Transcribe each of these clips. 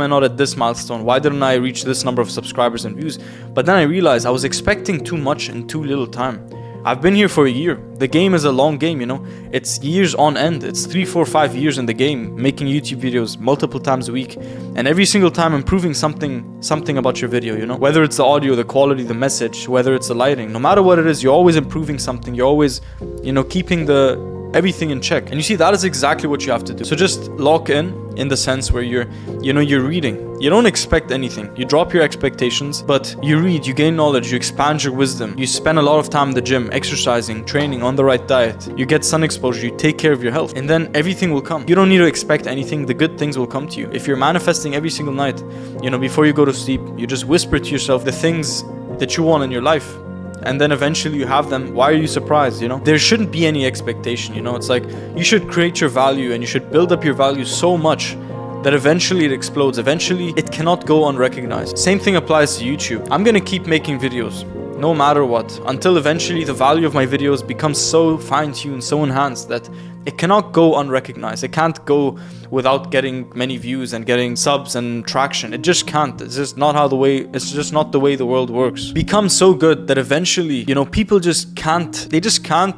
I not at this milestone? Why didn't I reach this number of subscribers and views? But then I realized I was expecting too much in too little time. I've been here for a year. The game is a long game, you know. It's years on end. It's 3, 4, 5 years in the game, making YouTube videos multiple times a week, and every single time improving something about your video, you know. Whether it's the audio, the quality, the message, whether it's the lighting, no matter what it is, you're always improving something. You're always, you know, keeping everything in check. And you see, that is exactly what you have to do. So just lock in the sense where you're reading. You don't expect anything. You drop your expectations, but you read, you gain knowledge, you expand your wisdom. You spend a lot of time in the gym, exercising, training, on the right diet. You get sun exposure, you take care of your health, and then everything will come. You don't need to expect anything. The good things will come to you. If you're manifesting every single night, you know, before you go to sleep, you just whisper to yourself the things that you want in your life. And then eventually you have them. Why are you surprised, you know? There shouldn't be any expectation, you know? It's like you should create your value and you should build up your value so much that eventually it explodes. Eventually it cannot go unrecognized. Same thing applies to YouTube. I'm gonna keep making videos no matter what, until eventually the value of my videos becomes so fine-tuned, so enhanced that it cannot go unrecognized. It can't go without getting many views and getting subs and traction. It just can't. It's just not the way the world works. Become so good that eventually, you know, people just can't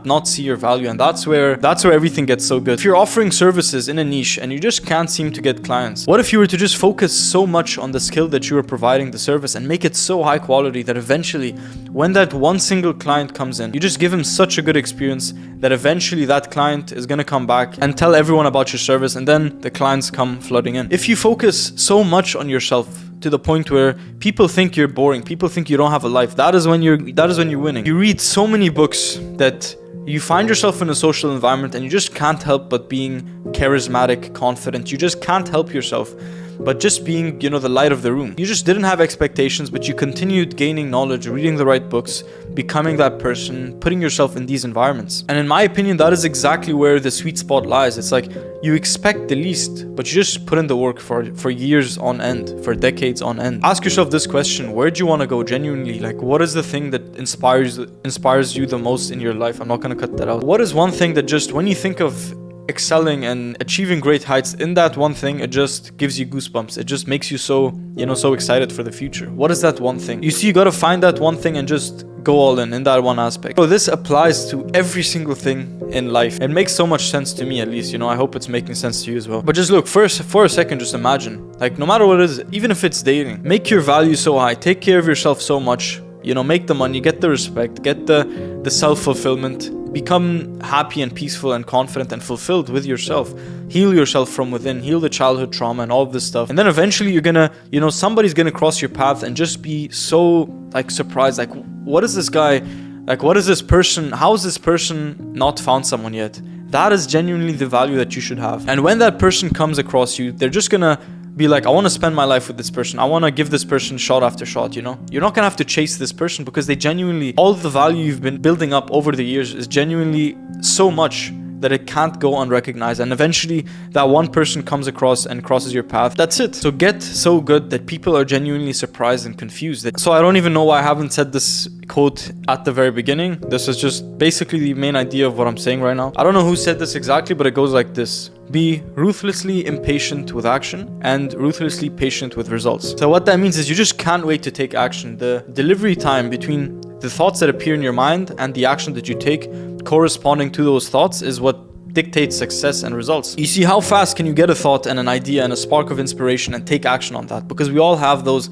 not see your value, and that's where everything gets so good. If you're offering services in a niche and you just can't seem to get clients, what if you were to just focus so much on the skill that you are providing the service and make it so high quality that eventually when that one single client comes in, you just give him such a good experience that eventually that client is going to come back and tell everyone about your service, and then the clients come flooding in. If you focus so much on yourself to the point where people think you're boring, people think you don't have a life, that is when you're winning. You read so many books that you find yourself in a social environment and you just can't help but being charismatic, confident. You just can't help yourself but just being, you know, the light of the room. You just didn't have expectations, but you continued gaining knowledge, reading the right books, becoming that person, putting yourself in these environments. And in my opinion, that is exactly where the sweet spot lies. It's like you expect the least, but you just put in the work for years on end, for decades on end. Ask yourself this question: where do you want to go genuinely? Like, what is the thing that inspires you the most in your life? I'm not going to cut that out. What is one thing that just, when you think of excelling and achieving great heights in that one thing, it just gives you goosebumps? It just makes you so, you know, so excited for the future. What is that one thing? You see, you got to find that one thing and just go all in that one aspect. So this applies to every single thing in life. It makes so much sense to me, at least, you know. I hope it's making sense to you as well. But just look, first, for a second, just imagine, like, no matter what it is, even if it's dating, make your value so high, take care of yourself so much, you know, make the money, get the respect, get the self-fulfillment, become happy and peaceful and confident and fulfilled with yourself. Heal yourself from within, heal the childhood trauma and all of this stuff. And then eventually you're gonna, you know, somebody's gonna cross your path and just be so, like, surprised, like, what is this guy, like, what is this person, how is this person not found someone yet? That is genuinely the value that you should have. And when that person comes across you, they're just gonna be like, I want to spend my life with this person. I want to give this person shot after shot, you know? You're not going to have to chase this person because they genuinely, all the value you've been building up over the years is genuinely so much that it can't go unrecognized. And eventually that one person comes across and crosses your path. That's it. So get so good that people are genuinely surprised and confused. So I don't even know why I haven't said this quote at the very beginning. This is just basically the main idea of what I'm saying right now. I don't know who said this exactly, but it goes like this: be ruthlessly impatient with action and ruthlessly patient with results. So what that means is you just can't wait to take action. The delivery time between the thoughts that appear in your mind and the action that you take corresponding to those thoughts is what dictates success and results. You see, how fast can you get a thought and an idea and a spark of inspiration and take action on that? Because we all have those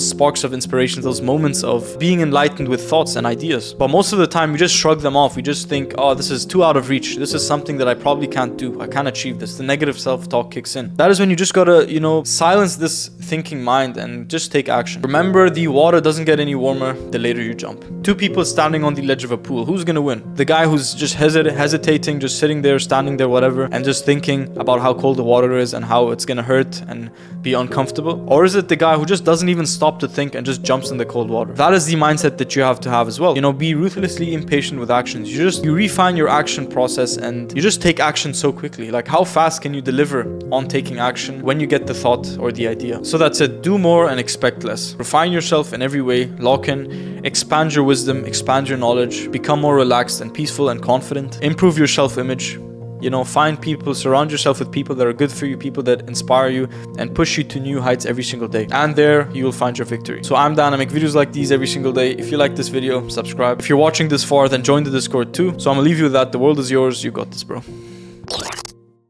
sparks of inspiration, those moments of being enlightened with thoughts and ideas. But most of the time we just shrug them off. We just think, oh, this is too out of reach. This is something that I probably can't do. I can't achieve this. The negative self-talk kicks in. That is when you just gotta, you know, silence this thinking mind and just take action. Remember, the water doesn't get any warmer the later you jump. Two people standing on the ledge of a pool. Who's gonna win? The guy who's just hesitating, just sitting there, standing there, whatever, and just thinking about how cold the water is and how it's gonna hurt and be uncomfortable? Or is it the guy who just doesn't even stop to think and just jumps in the cold water? That is the mindset that you have to have as well. You know, be ruthlessly impatient with actions. You refine your action process and you just take action so quickly. Like, how fast can you deliver on taking action when you get the thought or the idea? So that's it. Do more and expect less. Refine yourself in every way. Lock in. Expand your wisdom. Expand your knowledge. Become more relaxed and peaceful and confident. Improve your self-image. You know, find people, surround yourself with people that are good for you, people that inspire you and push you to new heights every single day. And there you will find your victory. So I'm Dan. I make videos like these every single day. If you like this video, subscribe. If you're watching this far, then join the Discord too. So I'm gonna leave you with that. The world is yours. You got this, bro.